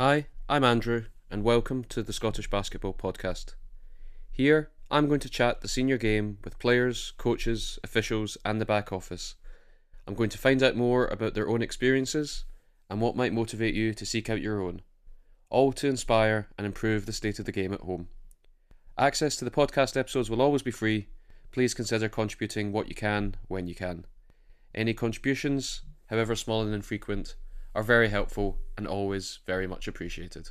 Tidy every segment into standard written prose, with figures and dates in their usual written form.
Hi, I'm Andrew, and welcome to the Scottish Basketball Podcast. Here, I'm going to chat the senior game with players, coaches, officials, and the back office. I'm going to find out more about their own experiences and what might motivate you to seek out your own, all to inspire and improve the state of the game at home. Access to the podcast episodes will always be free. Please consider contributing what you can when you can. Any contributions, however small and infrequent, are very helpful and always very much appreciated.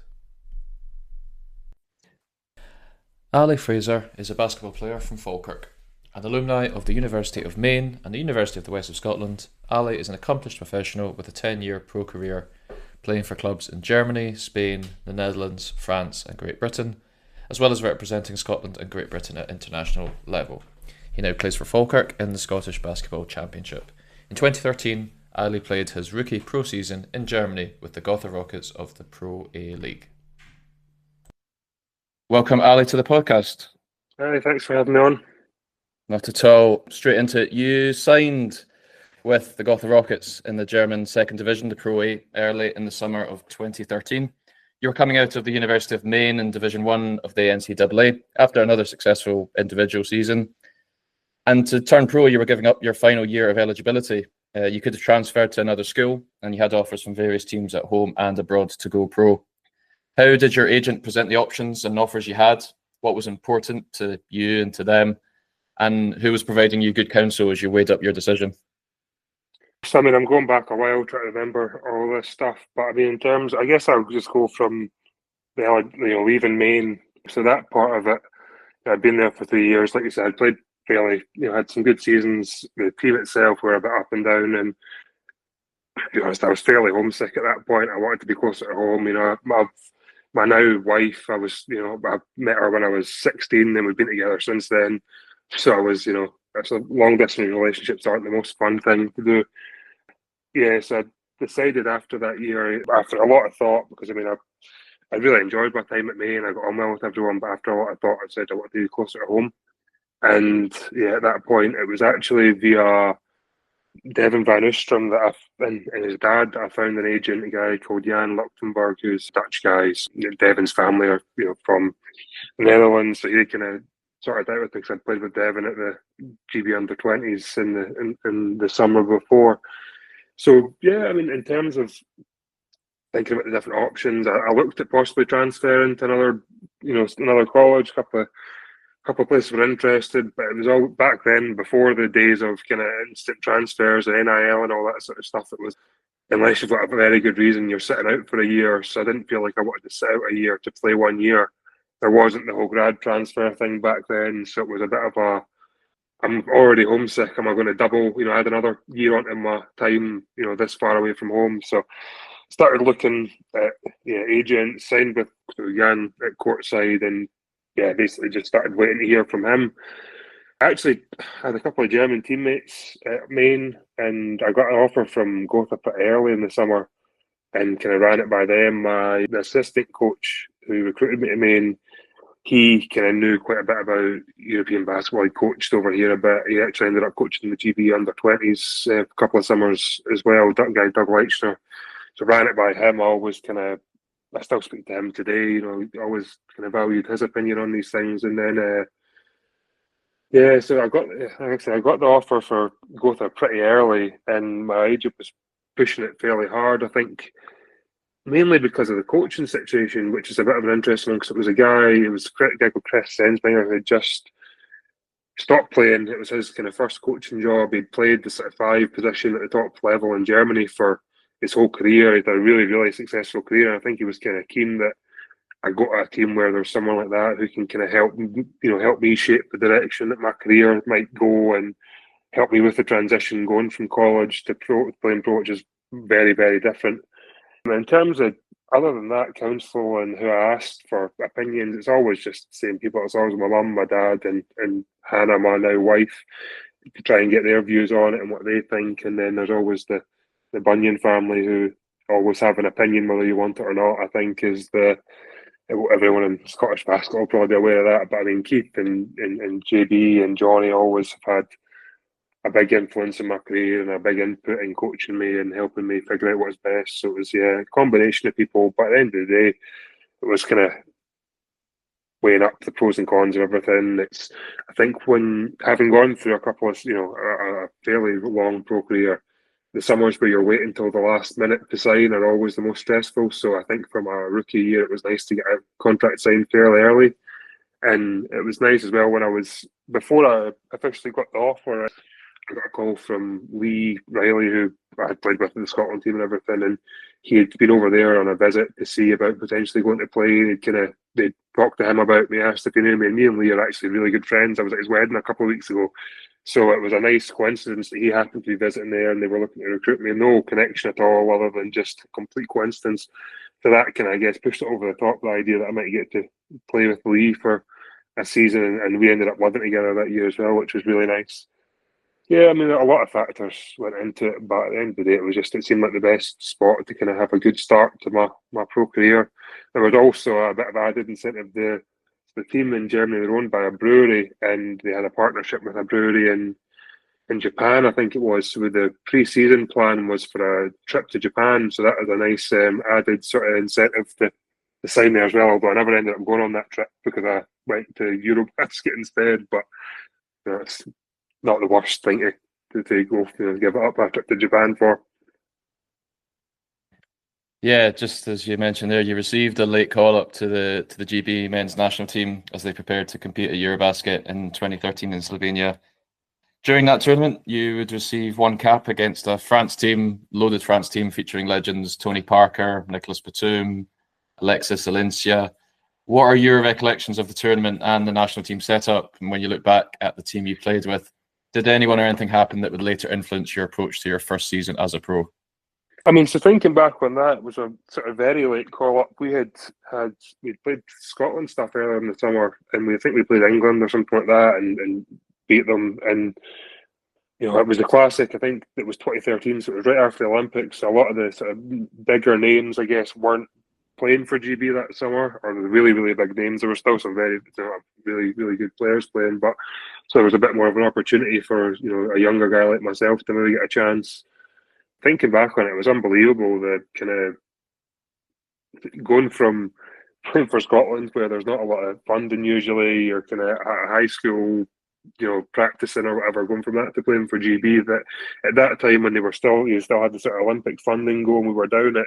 Ali Fraser is a basketball player from Falkirk. An alumni of the University of Maine and the University of the West of Scotland, Ali is an accomplished professional with a 10-year pro career, playing for clubs in Germany, Spain, the Netherlands, France and Great Britain, as well as representing Scotland and Great Britain at international level. He now plays for Falkirk in the Scottish Basketball Championship. In 2013, Ali played his rookie pro season in Germany with the Gotha Rockets of the Pro A League. Welcome, Ali, to the podcast. Hi, thanks for having me on. Not at all. Straight into it. You signed with the Gotha Rockets in the German second division, the Pro A, early in the summer of 2013. You were coming out of the University of Maine in Division 1 of the NCAA after another successful individual season. And to turn pro, you were giving up your final year of eligibility. You could have transferred to another school, and you had offers from various teams at home and abroad to go pro. How did your agent present the options and offers you had? What was important to you and to them? And who was providing you good counsel as you weighed up your decision? So, I'm going back a while trying to remember all this stuff. But, in terms, I guess I'll just go from leaving Maine. So that part of it, I'd been there for 3 years. Like you said, I played fairly, had some good seasons. The team itself were a bit up and down. And to be honest, I was fairly homesick at that point. I wanted to be closer to home. My now wife, I met her when I was 16 and we've been together since then. So I was, that's a long distance relationships aren't the most fun thing to do. Yeah, so I decided after that year, after a lot of thought, because I really enjoyed my time at Maine. I got on well with everyone, but after a lot of thought, I said I want to be closer to home. And yeah, at that point, it was actually via Devin Van Oostrom and his dad, I found an agent, a guy called Jan Luchtenberg, who's a Dutch guy. Devin's family are from the Netherlands, so he kind of sorted out with things. I'd played with Devin at the GB under-20s in the summer before. So yeah, in terms of thinking about the different options, I looked at possibly transferring to another college. Couple of places were interested, but it was all back then before the days of kind of instant transfers and NIL and all that sort of stuff. It was, unless you've got a very good reason, you're sitting out for a year. So I didn't feel like I wanted to sit out a year to play 1 year. There wasn't the whole grad transfer thing back then, so it was a bit of I'm already homesick. Am I going to double? Add another year onto my time. This far away from home. So started looking at agents, signed with Jan at courtside, and basically just started waiting to hear from him. I actually had a couple of German teammates at Maine, and I got an offer from Gotha pretty early in the summer, and kind of ran it by them. The assistant coach who recruited me to Maine, he kind of knew quite a bit about European basketball. He coached over here a bit. He actually ended up coaching the GB under-20s a couple of summers as well. Doug Leichner. So ran it by him. I still speak to him today. Always kind of valued his opinion on these things. And then, so I got the offer for Gotha pretty early, and my agent was pushing it fairly hard. I think mainly because of the coaching situation, which is a bit of an interesting one, because it was a guy called Chris Sensminger who had just stopped playing. It was his kind of first coaching job. He'd played the sort of 5 position at the top level in Germany for his whole career. He had a really, really successful career. And I think he was kind of keen that I go to a team where there's someone like that who can kind of help me shape the direction that my career might go and help me with the transition going from college to playing pro, which is very, very different. And in terms of, other than that, counsel and who I asked for opinions, it's always just the same people. It's always my mum, my dad, and Hannah, my now wife, to try and get their views on it and what they think. And then there's always the Bunyan family, who always have an opinion whether you want it or not. I think is everyone in Scottish basketball will probably be aware of that. But Keith and JB and Johnny always have had a big influence in my career and a big input in coaching me and helping me figure out what's best. So it was a combination of people. But at the end of the day, it was kind of weighing up the pros and cons of everything. I think when having gone through a couple of a fairly long pro career, the summers where you're waiting until the last minute to sign are always the most stressful. So I think from a rookie year, it was nice to get a contract signed fairly early. And it was nice as well when before I officially got the offer, I got a call from Lee Riley, who I had played with in the Scotland team and everything, and he had been over there on a visit to see about potentially going to play. They talked to him about me, asked if he knew me, and me and Lee are actually really good friends. I was at his wedding a couple of weeks ago, so it was a nice coincidence that he happened to be visiting there, and they were looking to recruit me. No connection at all, other than just complete coincidence. So that I guess, pushed it over the top. The idea that I might get to play with Lee for a season, and we ended up living together that year as well, which was really nice. Yeah, I mean, a lot of factors went into it, but at the end of the day, it seemed like the best spot to kind of have a good start to my pro career. There was also a bit of added incentive. The team in Germany, they're owned by a brewery, and they had a partnership with a brewery in Japan, I think it was. So the pre-season plan was for a trip to Japan, so that was a nice added sort of incentive to sign there as well. Although I never ended up going on that trip because I went to Eurobasket instead. But it's not the worst thing to go, give it up a trip to Japan for. Yeah, just as you mentioned there, you received a late call up to the GB men's national team as they prepared to compete at Eurobasket in 2013 in Slovenia. During that tournament, you would receive one cap against a loaded France team featuring legends Tony Parker, Nicolas Batum, Alexis Alencia. What are your recollections of the tournament and the national team setup? And when you look back at the team you played with, did anyone or anything happen that would later influence your approach to your first season as a pro? I mean, so thinking back on that, it was a sort of very late call up. We'd played Scotland stuff earlier in the summer, and we played England or something like that, and beat them. And it was a classic. I think it was 2013, so it was right after the Olympics. So a lot of the sort of bigger names, I guess, weren't playing for GB that summer, or the really, really big names. There were still some very, really, really good players playing, but so there was a bit more of an opportunity for a younger guy like myself to maybe get a chance. Thinking back on it, it was unbelievable, the kind of going from playing for Scotland, where there's not a lot of funding usually, you're kind of at high school, practicing or whatever, going from that to playing for GB. That at that time, when you still had the sort of Olympic funding going, we were down at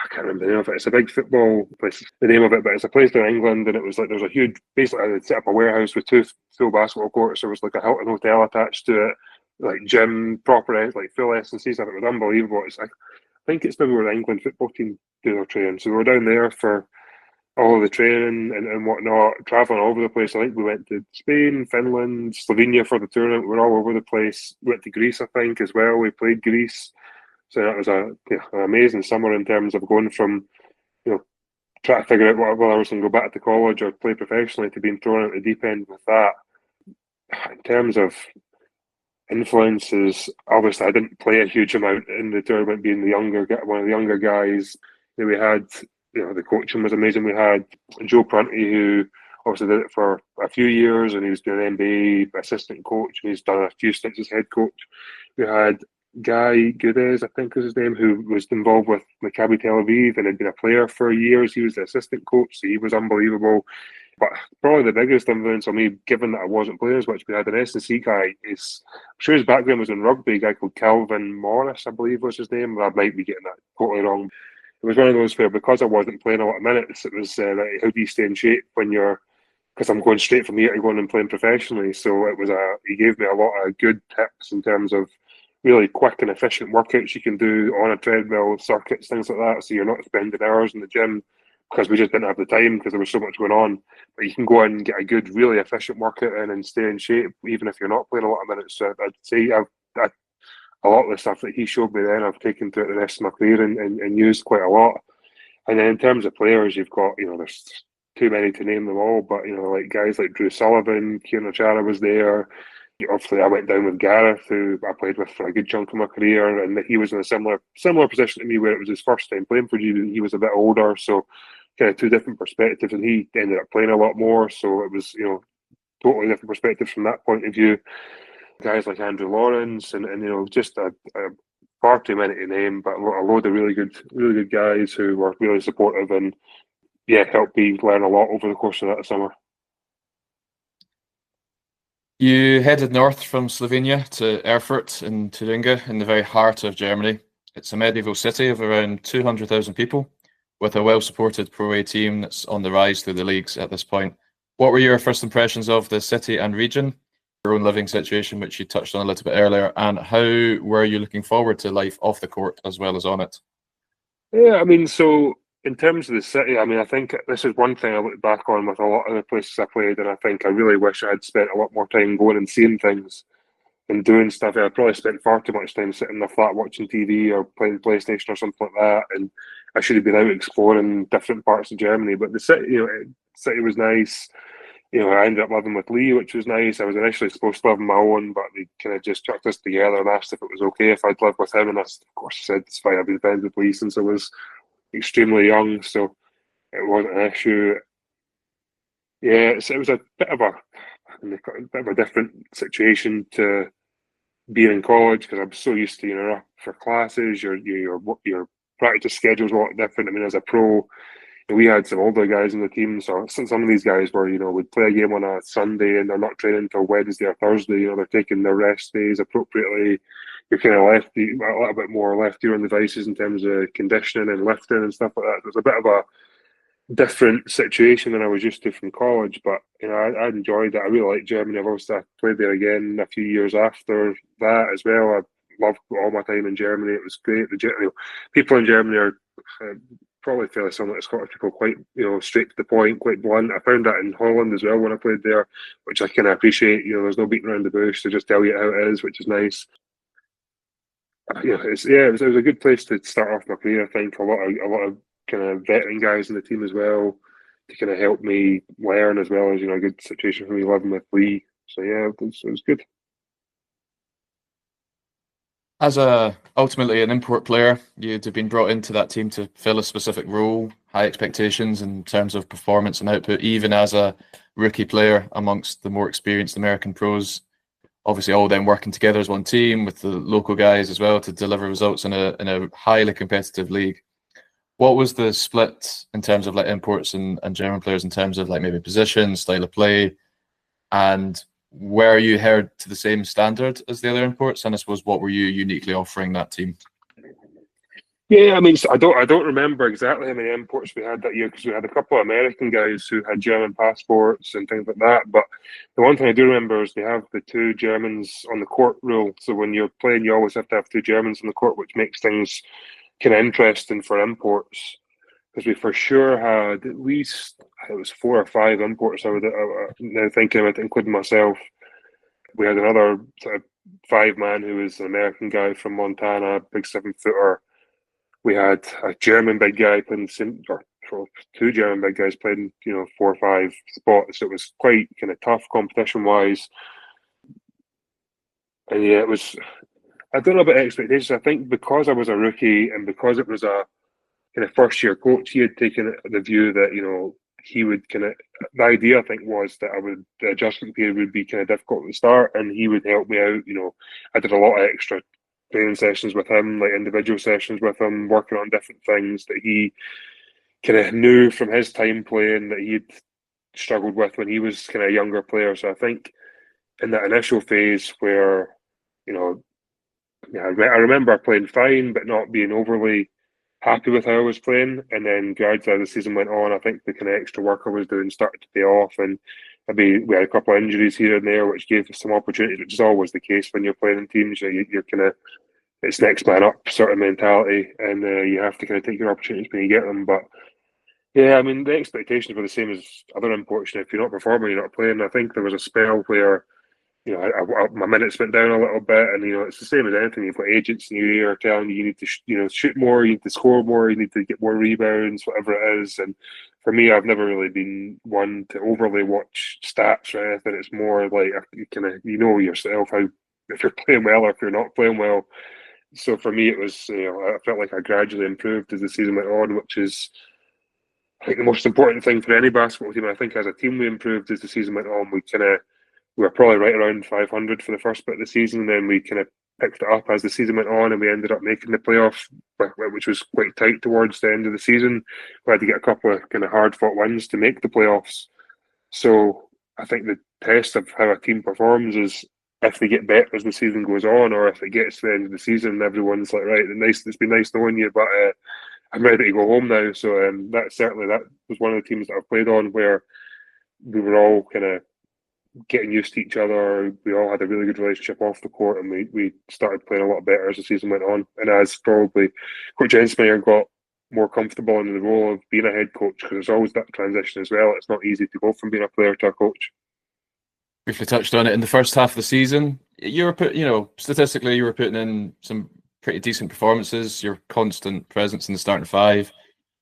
I can't remember the name of it. It's a big football place, the name of it, but it's a place in England, and it was like there's a huge, basically, they'd set up a warehouse with two full basketball courts. There was like a Hilton hotel attached to it, like gym, proper, like full S&C stuff. It was unbelievable. I think it's maybe where the England football team do their training. So we were down there for all of the training and whatnot, traveling all over the place. I think we went to Spain, Finland, Slovenia for the tournament. We were all over the place. We went to Greece, I think, as well. We played Greece. So that was an amazing summer in terms of going from, trying to figure out whether I was going to go back to college or play professionally, to being thrown at the deep end with that. In terms of influences, obviously I didn't play a huge amount in the tournament, being one of the younger guys. We had, the coaching was amazing. We had Joe Prunty, who obviously did it for a few years, and he was doing an NBA assistant coach, and he's done a few stints as head coach. We had Guy Goodes, I think is his name, who was involved with Maccabi Tel Aviv and had been a player for years. He was the assistant coach, so he was unbelievable. But probably the biggest influence on me, given that I wasn't playing as much, we had an S&C guy. I'm sure his background was in rugby, a guy called Calvin Morris, I believe was his name. I might be getting that totally wrong. It was one of those where, because I wasn't playing a lot of minutes, it was like, how do you stay in shape when you're, because I'm going straight from here to going and playing professionally. So he gave me a lot of good tips in terms of really quick and efficient workouts you can do on a treadmill, circuits, things like that. So you're not spending hours in the gym, because we just didn't have the time because there was so much going on. But you can go in and get a good, really efficient workout in and stay in shape, even if you're not playing a lot of minutes. So I'd say a lot of the stuff that he showed me then, I've taken throughout the rest of my career and used quite a lot. And then in terms of players, you've got, there's too many to name them all, but, like guys like Drew Sullivan, Kieran O'Chara was there. Obviously, I went down with Gareth, who I played with for a good chunk of my career, and he was in a similar position to me, where it was his first time playing for GB. He was a bit older, so kind of two different perspectives, and he ended up playing a lot more. So it was, totally different perspectives from that point of view. guys like Andrew Lawrence, and just a far too many to name, but a load of really good guys who were really supportive and helped me learn a lot over the course of that summer. You headed north from Slovenia to Erfurt in Thuringia in the very heart of Germany. It's a medieval city of around 200,000 people with a well-supported Pro A team that's on the rise through the leagues at this point. What were your first impressions of the city and region, your own living situation, which you touched on a little bit earlier, and how were you looking forward to life off the court as well as on it? Yeah, so in terms of the city, I think this is one thing I look back on with a lot of the places I played, and I think I really wish I had spent a lot more time going and seeing things and doing stuff. I probably spent far too much time sitting in the flat watching TV or playing PlayStation or something like that, and I should have been out exploring different parts of Germany. But the city, city was nice. I ended up living with Lee, which was nice. I was initially supposed to live on my own, but they kind of just chucked us together and asked if it was okay if I'd live with him. And of course, I said, it's fine. I've been friends with Lee since I was extremely young, so it wasn't an issue. Yeah, it was a bit of a different situation to being in college because I'm so used to up for classes. Your practice schedule's a lot different. As a pro, we had some older guys in the team, so some of these guys were, would play a game on a Sunday and they're not training until Wednesday or Thursday. They're taking their rest days appropriately. You're kind of left a little bit more left to your own devices in terms of conditioning and lifting and stuff like that. It was a bit of a different situation than I was used to from college, but I enjoyed it. I really liked Germany. I've obviously played there again a few years after that as well. I loved all my time in Germany. It was great. People in Germany are probably fairly similar to Scottish people, quite straight to the point, quite blunt. I found that in Holland as well when I played there, which I kind of appreciate. There's no beating around the bush; they just tell you how it is, which is nice. It was a good place to start off my career. I think a lot of kind of veteran guys in the team as well to kind of help me learn, as well as a good situation for me living with Lee. So yeah, it was good. As ultimately an import player, you'd have been brought into that team to fill a specific role, high expectations in terms of performance and output, even as a rookie player amongst the more experienced American pros. Obviously, all them working together as one team with the local guys as well to deliver results in a highly competitive league. What was the split in terms of imports and German players in terms of maybe position, style of play, and were you held to the same standard as the other imports? And I suppose what were you uniquely offering that team? Yeah, so I don't remember exactly how many imports we had that year because we had a couple of American guys who had German passports and things like that. But the one thing I do remember is they have the two Germans on the court rule. So when you're playing, you always have to have two Germans on the court, which makes things kind of interesting for imports. Because we for sure had at least, it was 4 or 5 imports. I now thinking about it, including myself. We had another sort of 5-man who was an American guy from Montana, big 7-footer. We had a German big guy playing or 2 German big guys playing, 4 or 5 spots. So it was quite kind of tough competition wise. And yeah, it was. I don't know about expectations. I think because I was a rookie and because it was a kind of first year coach, he had taken the view that he would the idea I think was that the adjustment period would be kind of difficult at the start, and he would help me out. I did a lot of extra training sessions with him, like individual sessions with him, working on different things that he kind of knew from his time playing that he'd struggled with when he was kind of a younger player. So I think in that initial phase where, I remember playing fine, but not being overly happy with how I was playing. And then gradually as the season went on, I think the kind of extra work I was doing started to pay off. And maybe we had a couple of injuries here and there, which gave us some opportunities, which is always the case when you're playing in teams. You're kind of, it's next man up sort of mentality, and you have to kind of take your opportunities when you get them. But yeah, the expectations were the same as other imports. If you're not performing, you're not playing. I think there was a spell where my minutes went down a little bit, and it's the same as anything. You've got agents in your ear telling you need to shoot more, you need to score more, you need to get more rebounds, whatever it is. And for me, I've never really been one to overly watch stats or anything. It's more like you kind of yourself how if you're playing well or if you're not playing well. So for me, it was I felt like I gradually improved as the season went on, which is I think the most important thing for any basketball team. I think as a team we improved as the season went on. We kind of we were probably right around 500 for the first bit of the season. Then we kind of picked it up as the season went on, and we ended up making the playoffs, which was quite tight towards the end of the season. We had to get a couple of kind of hard-fought wins to make the playoffs. So I think the test of how a team performs is if they get better as the season goes on, or if it gets to the end of the season and everyone's like, right, it's been nice knowing you, but I'm ready to go home now. So that was one of the teams that I've played on where we were all kind of getting used to each other. We all had a really good relationship off the court, and we started playing a lot better as the season went on. And as probably Coach Ensmeyer got more comfortable in the role of being a head coach, because there's always that transition as well. It's not easy to go from being a player to a coach. Briefly touched on it in the first half of the season. Statistically, you were putting in some pretty decent performances. Your constant presence in the starting five.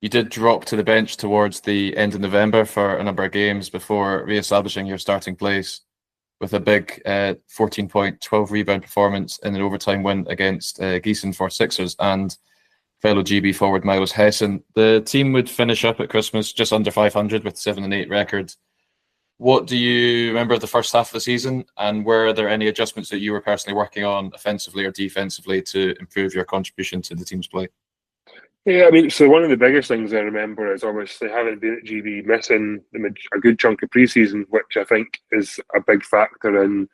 You did drop to the bench towards the end of November for a number of games before re-establishing your starting place with a big 14-point, 12-rebound performance in an overtime win against Gießen for Sixers and fellow GB forward Milos Hessen. The team would finish up at Christmas just under 500 with 7-8 records. What do you remember of the first half of the season, and were there any adjustments that you were personally working on offensively or defensively to improve your contribution to the team's play? Yeah, I mean, so one of the biggest things I remember is obviously having been at GB, missing a good chunk of preseason, which I think is a big factor in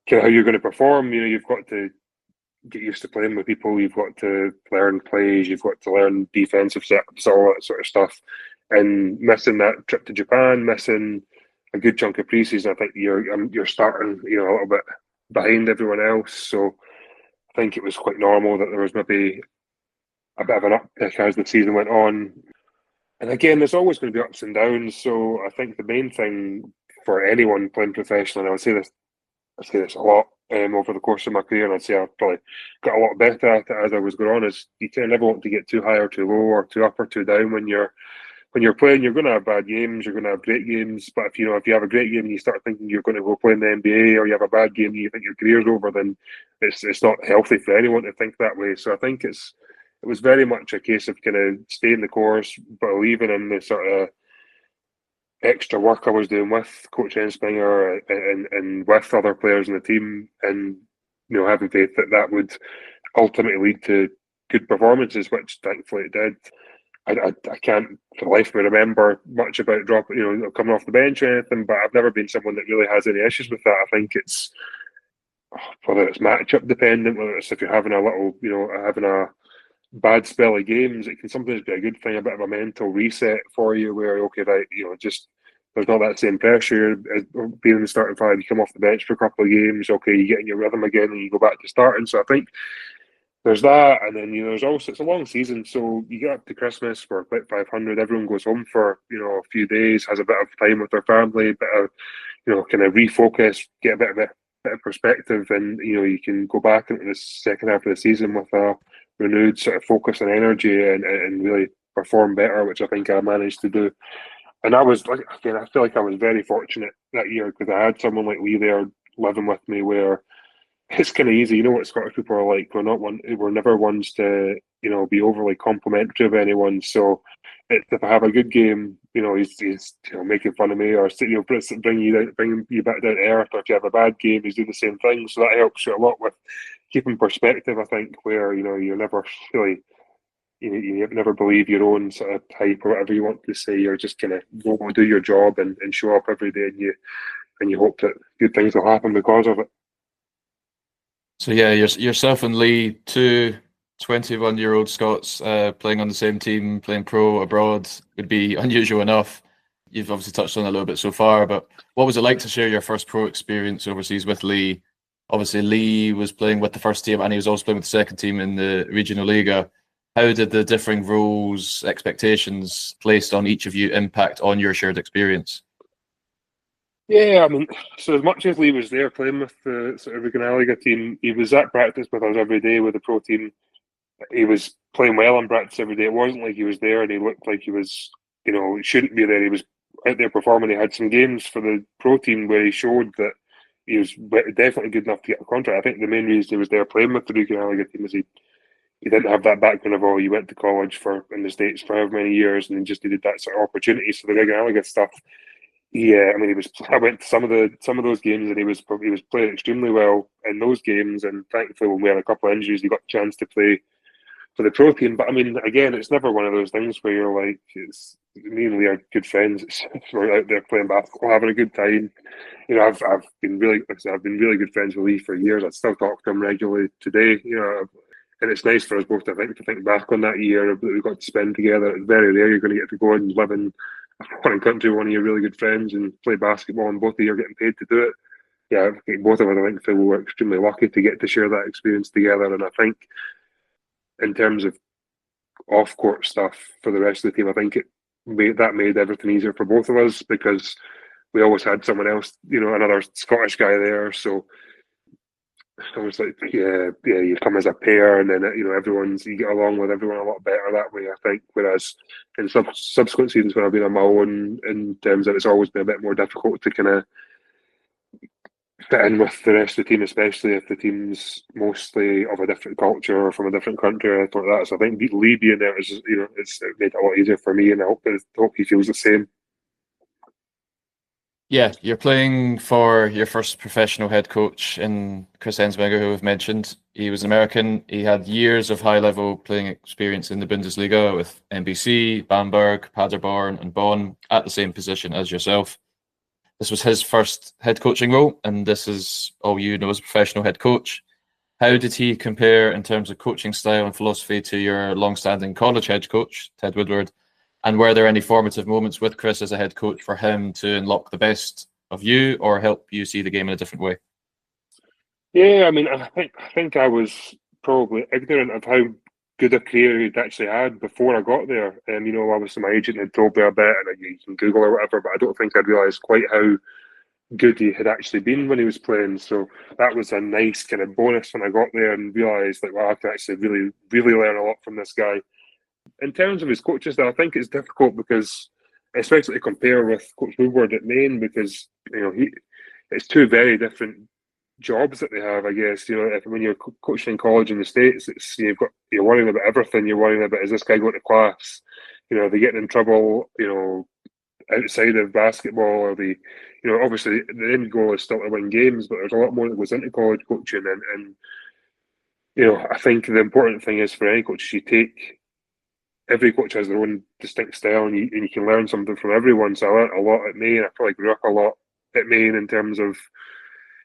kind of how you're going to perform. You know, you've got to get used to playing with people, you've got to learn plays, you've got to learn defensive setups, all that sort of stuff. And missing that trip to Japan, missing a good chunk of preseason, I think you're starting, a little bit behind everyone else. So I think it was quite normal that there was maybe a bit of an uptick as the season went on. And again, there's always going to be ups and downs. So I think the main thing for anyone playing professionally, and I say this a lot over the course of my career, and I'd say I've probably got a lot better at it as I was going on, is you kind of never want to get too high or too low or too up or too down when you're playing. You're going to have bad games, you're going to have great games, but if you have a great game and you start thinking you're going to go play in the NBA, or you have a bad game and you think your career's over, then it's not healthy for anyone to think that way. So I think it was very much a case of kind of staying the course, believing in the sort of extra work I was doing with Coach Ensminger and with other players in the team, and having faith that would ultimately lead to good performances, which thankfully it did. I can't for the life of me remember much about dropping, coming off the bench or anything, but I've never been someone that really has any issues with that. I think it's whether it's matchup dependent, whether it's if you're having a little, having a bad spell of games, it can sometimes be a good thing, a bit of a mental reset for you where, okay, right, just there's not that same pressure as being in the starting five. You come off the bench for a couple of games, okay, you get in your rhythm again and you go back to starting. So I think there's that, and then there's also, it's a long season, so you get up to Christmas for about 500. Everyone goes home for a few days, has a bit of time with their family, bit of kind of refocus, get a bit of perspective, and you can go back into the second half of the season with a renewed sort of focus and energy, and really perform better, which I think I managed to do. And I was like, again, I feel like I was very fortunate that year because I had someone like Lee there living with me, where it's kind of easy. You know what Scottish people are like. We're never ones to be overly complimentary of anyone. So if I have a good game, he's making fun of me, or bring you back down to earth. Or if you have a bad game, he's doing the same thing. So that helps you a lot with keeping perspective. I think where you're never really. You never believe your own sort of type or whatever you want to say. You're just kind of go do your job and show up every day, and you hope that good things will happen because of it. So yeah, yourself and Lee, two 21-year-old Scots playing on the same team, playing pro abroad would be unusual enough. You've obviously touched on it a little bit so far, but what was it like to share your first pro experience overseas with Lee? Obviously, Lee was playing with the first team and he was also playing with the second team in the Regional Liga. How did the differing roles, expectations placed on each of you impact on your shared experience? Yeah, I mean, so as much as Lee was there playing with the sort of Regional Liga team, he was at practice with us every day with the pro team. He was playing well in practice every day. It wasn't like he was there and he looked like he was, he shouldn't be there. He was out there performing. He had some games for the pro team where he showed that he was definitely good enough to get a contract. I think the main reason he was there playing with the Regional Liga team is he didn't have that background of, he went to college in the States for however many years and then just needed that sort of opportunity. So the Regional Liga stuff, Yeah, I mean, I went to some of those games, and he was playing extremely well in those games. And thankfully, when we had a couple of injuries, he got a chance to play for the pro team. But I mean, again, it's never one of those things where you're like, it's me and Lee are good friends. We're out there playing basketball, having a good time. I've been really, like I said, I've been really good friends with Lee for years. I still talk to him regularly today. And it's nice for us both to think back on that year that we got to spend together. It's very rare you're going to get to go and live in a foreign country with one of your really good friends and play basketball, and both of you are getting paid to do it. Yeah, I think both of us, I think, Phil, we were extremely lucky to get to share that experience together. And I think, in terms of off-court stuff for the rest of the team, I think that made everything easier for both of us, because we always had someone else, another Scottish guy there. So I was like, yeah, you come as a pair, and then you get along with everyone a lot better that way, I think. Whereas in subsequent seasons when I've been on my own, in terms of, it's always been a bit more difficult to kind of fit in with the rest of the team, especially if the team's mostly of a different culture or from a different country or anything like that. So I think Lee being there is, it's made it a lot easier for me, and I hope he feels the same. Yeah, you're playing for your first professional head coach in Chris Ensminger, who we've mentioned. He was an American. He had years of high-level playing experience in the Bundesliga with NBC, Bamberg, Paderborn, and Bonn at the same position as yourself. This was his first head coaching role, and this is all you know as a professional head coach. How did he compare in terms of coaching style and philosophy to your long-standing college head coach, Ted Woodward? And were there any formative moments with Chris as a head coach for him to unlock the best of you or help you see the game in a different way? Yeah, I mean, I think I was probably ignorant of how good a career he'd actually had before I got there. Obviously my agent had told me a bit, and you can Google or whatever, but I don't think I'd realised quite how good he had actually been when he was playing. So that was a nice kind of bonus when I got there and realised, like, wow, I can actually really, really learn a lot from this guy. In terms of his coaches, though, I think it's difficult because, especially to compare with Coach Woodward at Maine, because it's two very different jobs that they have. I guess when you're coaching in college in the States, you're worrying about everything. You're worrying about, is this guy going to class? Are they getting in trouble? Outside of basketball, or obviously the end goal is still to win games, but there's a lot more that goes into college coaching, and I think the important thing is for any coach, every coach has their own distinct style, and you can learn something from everyone. So I learned a lot at Maine. I probably grew up a lot at Maine in terms of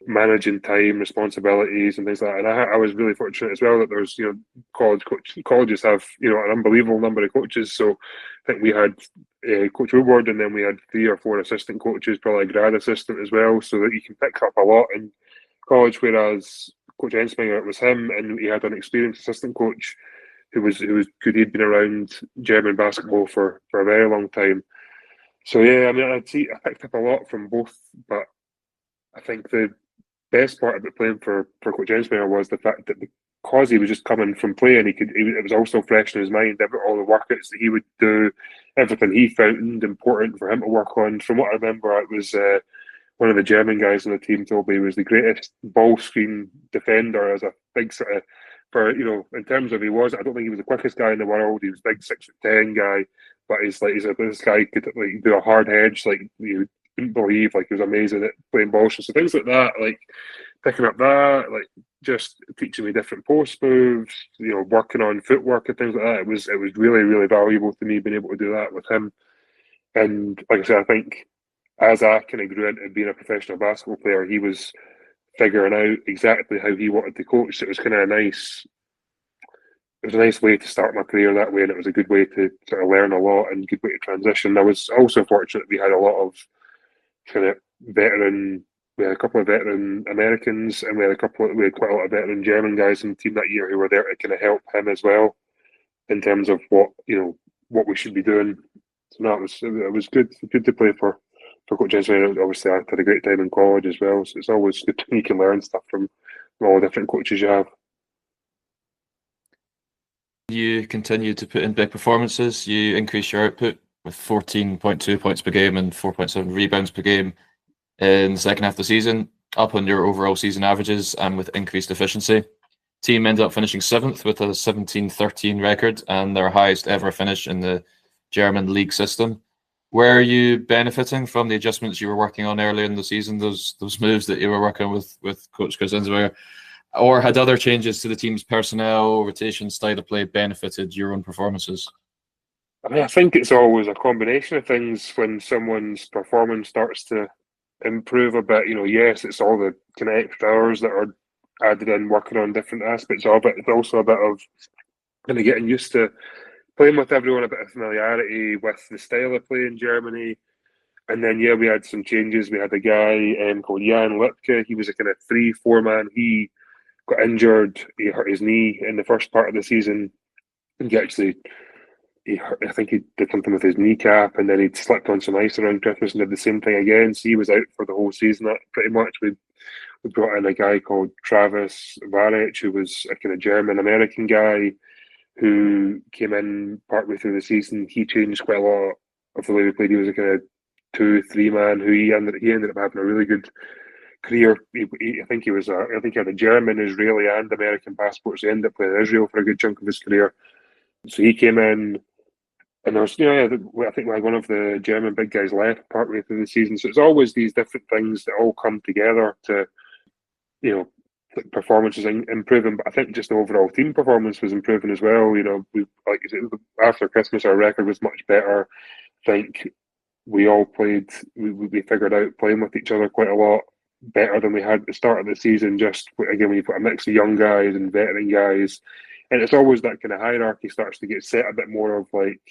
managing time, responsibilities, and things like that. And I was really fortunate as well that there's colleges have an unbelievable number of coaches. So I think we had Coach Woodward, and then we had 3 or 4 assistant coaches, probably a grad assistant as well, so that you can pick up a lot in college. Whereas Coach Ensminger, it was him, and he had an experienced assistant coach who was good. He'd been around German basketball for a very long time. So yeah, I mean, I picked up a lot from both, but I think the best part about playing for Coach Ensminger was the fact that, because he was just coming from playing, it was also fresh in his mind. All the workouts that he would do, everything he found important for him to work on. From what I remember, it was one of the German guys on the team told me he was the greatest ball screen defender, as a big sort of, in terms of, I don't think he was the quickest guy in the world. He was a big 6'10" guy, but this guy could like do a hard hedge, like you couldn't believe. Like, he was amazing at playing ball. So things like that, like picking up that, like just teaching me different post moves, working on footwork and things like that. It was really, really valuable to me being able to do that with him. And like I said, I think as I kind of grew into being a professional basketball player, he was figuring out exactly how he wanted to coach. So it was kind of it was a nice way to start my career that way, and it was a good way to sort of learn a lot and good way to transition. I was also fortunate we had a lot of kind of veteran. We had a couple of veteran Americans, and we had quite a lot of veteran German guys in the team that year who were there to kind of help him as well in terms of what we should be doing. So no, it was good to play for Coach Ensminger. Obviously, I had a great time in college as well, so it's always good you can learn stuff from all the different coaches you have. You continued to put in big performances. You increased your output with 14.2 points per game and 4.7 rebounds per game in the second half of the season, up on your overall season averages and with increased efficiency. Team ended up finishing 7th with a 17-13 record and their highest ever finish in the German league system. Were you benefiting from the adjustments you were working on earlier in the season, those moves that you were working with Coach Chris Innsbrucker, or had other changes to the team's personnel, rotation, style of play benefited your own performances? I mean, I think it's always a combination of things when someone's performance starts to improve a bit. Yes, it's all the kind of extra hours that are added in working on different aspects of it. It's also a bit of kind of getting used to playing with everyone, a bit of familiarity with the style of play in Germany. And then, yeah, we had some changes. We had a guy called Jan Lipke. He was a kind of 3-4 man. He got injured. He hurt his knee in the first part of the season. And I think he did something with his kneecap, and then he slipped on some ice around Christmas and did the same thing again. So he was out for the whole season. Pretty much, we brought in a guy called Travis Varic, who was a kind of German American guy who came in partway through the season. He changed quite a lot of the way we played. He was a kind of 2-3 man who he ended up having a really good career. I think he had a German, Israeli, and American passports. He ended up playing in Israel for a good chunk of his career. So he came in, and there was, I think like one of the German big guys left partway through the season. So it's always these different things that all come together to, performances improving. But I think just the overall team performance was improving as well. We, like you said, after Christmas, our record was much better. I think we all played. We figured out playing with each other quite a lot better than we had at the start of the season. Just again, when you put a mix of young guys and veteran guys, and it's always that kind of hierarchy starts to get set a bit more of like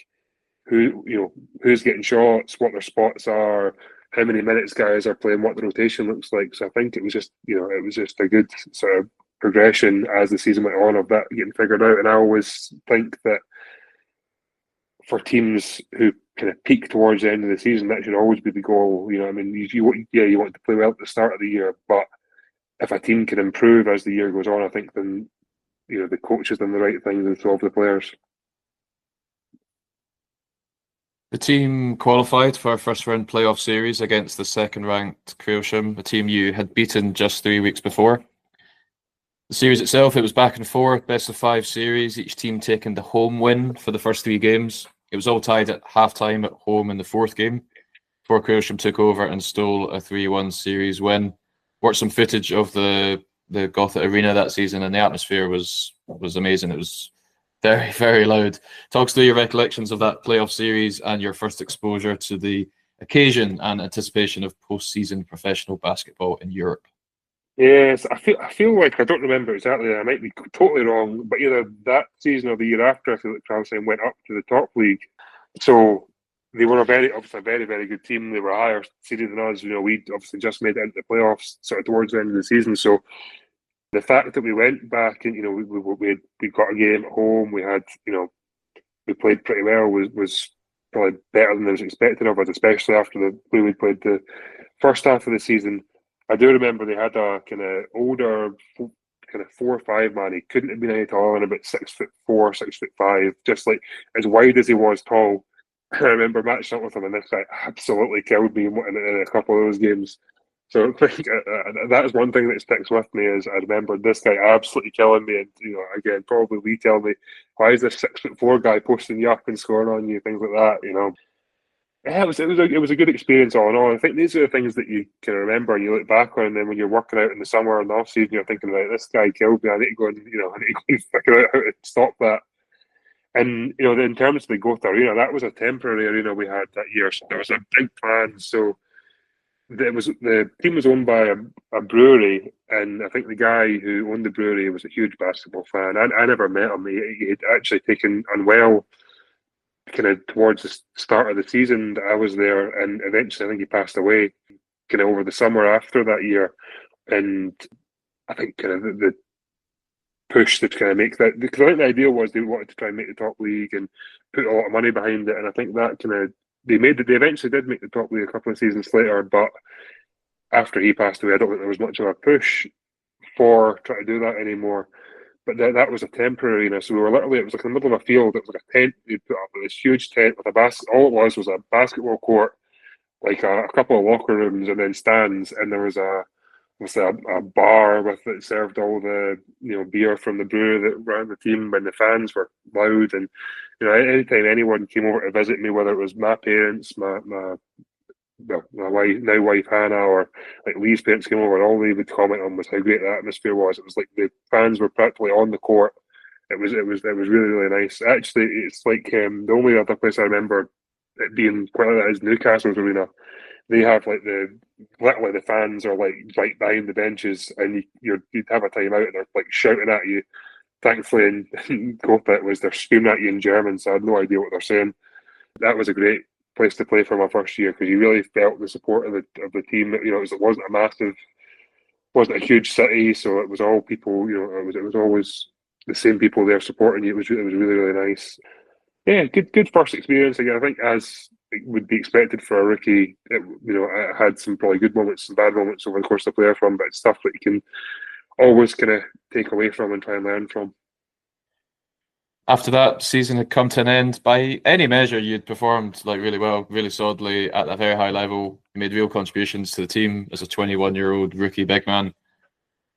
who's getting shots, what their spots are, how many minutes guys are playing, what the rotation looks like. So I think it was just a good sort of progression as the season went on of that getting figured out. And I always think that for teams who kind of peak towards the end of the season, that should always be the goal. I mean, you want to play well at the start of the year, but if a team can improve as the year goes on, I think then the coach has done the right things and so have the players. The team qualified for a first round playoff series against the second ranked Creation, a team you had beaten just 3 weeks before. The series itself, it was back and forth, best of 5 series, each team taking the home win for the first 3 games. It was all tied at halftime at home in the 4th game before Creation took over and stole a 3-1 series win. Watched some footage of the Gotha Arena that season, and the atmosphere was amazing. It was very, very loud. Talk us through your recollections of that playoff series and your first exposure to the occasion and anticipation of postseason professional basketball in Europe. Yes, I feel like I don't remember exactly. I might be totally wrong, but either that season or the year after, I feel like Transilvania went up to the top league. So they were obviously a very, very good team. They were higher seeded than us. We obviously just made it into the playoffs sort of towards the end of the season. So the fact that we went back and we got a game at home, we had we played pretty well was probably better than I was expecting of us, especially after the way we played the first half of the season. I do remember they had a kind of older, kind of 4-5 man. He couldn't have been any taller than about 6'4", 6'5", just like as wide as he was tall. I remember matching up with him, and this guy absolutely killed me in a couple of those games. So that is one thing that sticks with me is I remember this guy absolutely killing me, and again probably Lee telling me, why is this 6'4" guy posting you up and scoring on you, things like that. Yeah, it was a good experience all in all. I think these are the things that you can remember and you look back on, and then when you're working out in the summer and the off season, you're thinking, right, this guy killed me. I need to go and I need to go and figure out how to stop that. And in terms of the Gotha Arena, that was a temporary arena we had that year. So there was a big plan. So the team was owned by a brewery, and I think the guy who owned the brewery was a huge basketball fan. I never met him. He had actually taken unwell kind of towards the start of the season that I was there, and eventually I think he passed away kind of over the summer after that year. And I think kind of the push to kind of make that, because I think the idea was they wanted to try and make the top league and put a lot of money behind it, and I think that kind of they eventually did make the top league a couple of seasons later, but after he passed away, I don't think there was much of a push for trying to do that anymore. But that was a temporary arena, so we were literally, it was like in the middle of a field. It was like a tent you'd put up, this huge tent with a basket. All it was a basketball court, like a couple of locker rooms, and then stands. And there was a bar that served all the beer from the brew that ran the team, and the fans were loud, and Anytime anyone came over to visit me, whether it was my parents, my wife, now wife Hannah, or like Lee's parents came over, and all they would comment on was how great the atmosphere was. It was like the fans were practically on the court. It was really really nice. Actually, it's like the only other place I remember it being quite like that is Newcastle's arena. They have like literally the fans are like right behind the benches, and you'd have a time out, and they're like shouting at you. Thankfully, in Gotha, they're screaming at you in German, so I had no idea what they're saying. That was a great place to play for my first year because you really felt the support of the team. It wasn't a huge city, so it was all people. It was always the same people there supporting you. It was really really nice. Yeah, good first experience. Again, I think as it would be expected for a rookie, it had some probably good moments, some bad moments over the course of the player from, but it's stuff that you can always kind of take away from and try and learn from. After that season had come to an end, by any measure, you'd performed like really well, really solidly at a very high level. You made real contributions to the team as a 21-year-old rookie big man.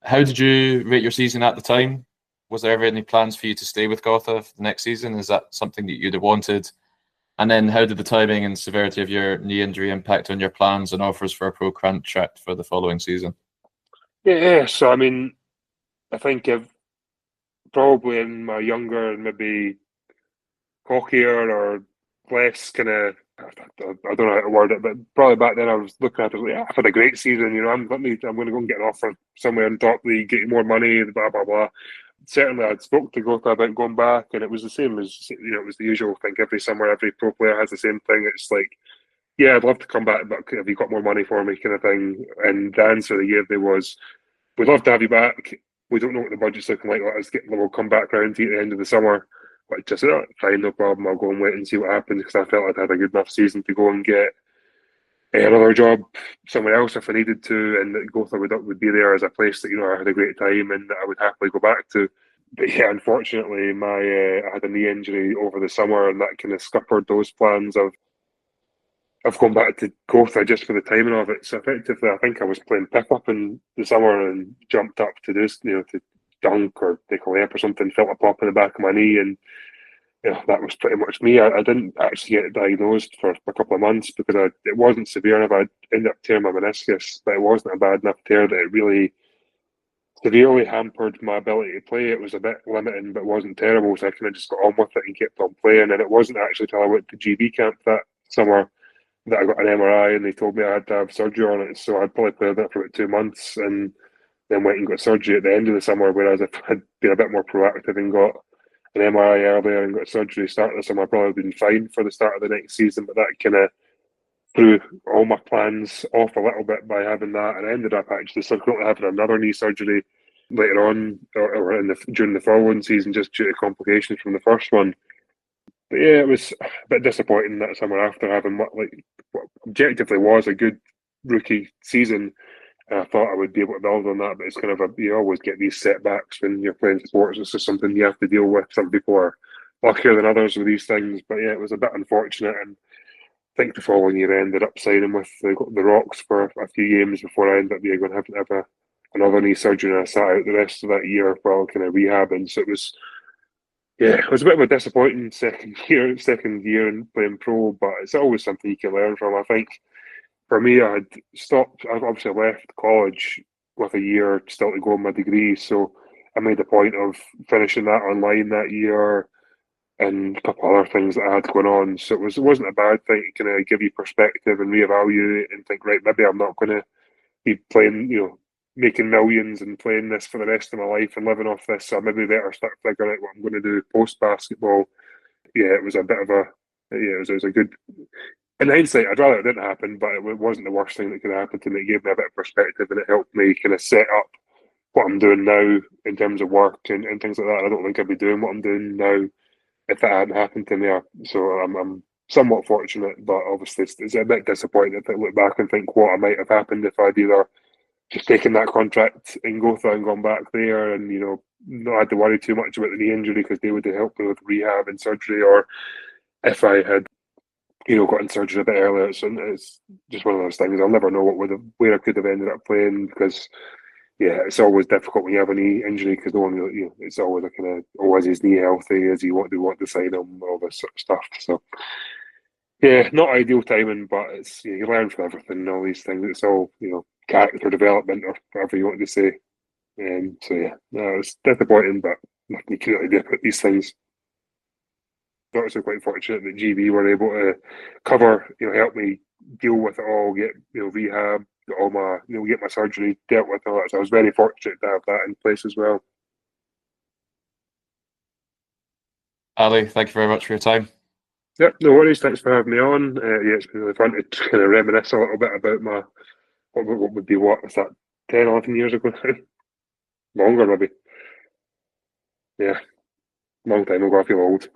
How did you rate your season at the time? Was there ever any plans for you to stay with Gotha for the next season? Is that something that you'd have wanted? And then how did the timing and severity of your knee injury impact on your plans and offers for a pro contract for the following season? Yeah. So I mean, I think if probably in my younger and maybe cockier or less kind of, I don't know how to word it, but probably back then I was looking at it like, I've had a great season. I'm going to go and get an offer somewhere in top league, get more money, blah blah blah. Certainly, I'd spoke to Gotha about going back, and it was the same as it was the usual thing. Every summer, every pro player has the same thing. It's like, yeah, I'd love to come back, but have you got more money for me, kind of thing. And the answer they gave me was, we'd love to have you back. We don't know what the budget's looking like. We'll come back round to you at the end of the summer. But just fine, no problem. I'll go and wait and see what happens because I felt I'd had a good enough season to go and get another job somewhere else if I needed to, and that Gotha would be there as a place that I had a great time and that I would happily go back to. But yeah, unfortunately, I had a knee injury over the summer, and that kind of scuppered those plans of going back to Gotha just for the timing of it. So effectively, I think I was playing pickup in the summer and jumped up to do to dunk or take a layup or something, felt a pop in the back of my knee, and that was pretty much me. I didn't actually get diagnosed for a couple of months because it wasn't severe enough. I ended up tearing my meniscus, but it wasn't a bad enough tear that it really severely hampered my ability to play. It was a bit limiting, but wasn't terrible. So I kind of just got on with it and kept on playing. And it wasn't actually till I went to GB camp that summer that I got an MRI and they told me I had to have surgery on it. So I'd probably played that for about 2 months and then went and got surgery at the end of the summer. Whereas if I'd been a bit more proactive and got an MRI earlier and got surgery start of the summer, I'd probably been fine for the start of the next season. But that kind of threw all my plans off a little bit by having that, and I ended up actually subsequently having another knee surgery later on, or during the following season, just due to complications from the first one. But yeah, it was a bit disappointing that summer after having what objectively was a good rookie season. And I thought I would be able to build on that, but it's kind of you always get these setbacks when you're playing sports. It's just something you have to deal with. Some people are luckier than others with these things, but yeah, it was a bit unfortunate. And I think the following year I ended up signing with the Rocks for a few games before I ended up going to have another knee surgery, and I sat out the rest of that year while kind of rehabbing. So it was a bit of a disappointing second year in playing pro, but it's always something you can learn from. I think for me, I've obviously left college with a year still to go on my degree, so I made a point of finishing that online that year and a couple other things that I had going on. So it wasn't a bad thing to kind of give you perspective and reevaluate and think, right, maybe I'm not going to be playing, making millions and playing this for the rest of my life and living off this. So I maybe better start figuring out what I'm going to do post basketball. Yeah, it was a bit of it was a good. In hindsight, I'd rather it didn't happen, but it wasn't the worst thing that could happen to me. It gave me a bit of perspective and it helped me kind of set up what I'm doing now in terms of work and things like that. I don't think I'd be doing what I'm doing now if that hadn't happened to me. So I'm somewhat fortunate, but obviously it's a bit disappointing if I look back and think what might have happened if I'd either just taken that contract in Gotha and gone back there and, not had to worry too much about the knee injury because they would have helped me with rehab and surgery, or if I had, gotten surgery a bit earlier. So it's just one of those things. I'll never know where I could have ended up playing because yeah, it's always difficult when you have a knee injury because no one, it's always a kind of, oh, is his knee healthy? Is he what they want to sign him? All this sort of stuff. So yeah, not ideal timing, but it's you learn from everything. All these things. It's all character development or whatever you want to say. So yeah, no, it's disappointing, but nothing you can really do about these things. Also quite fortunate that GB were able to cover, help me deal with it all, get rehab, get all my get my surgery dealt with all that. So I was very fortunate to have that in place as well. Ali, thank you very much for your time. Yep, no worries. Thanks for having me on. Yeah, it's been really fun to kind of reminisce a little bit about my what would be was that 10, 11 years ago now? Longer maybe. Yeah, long time ago. I feel old.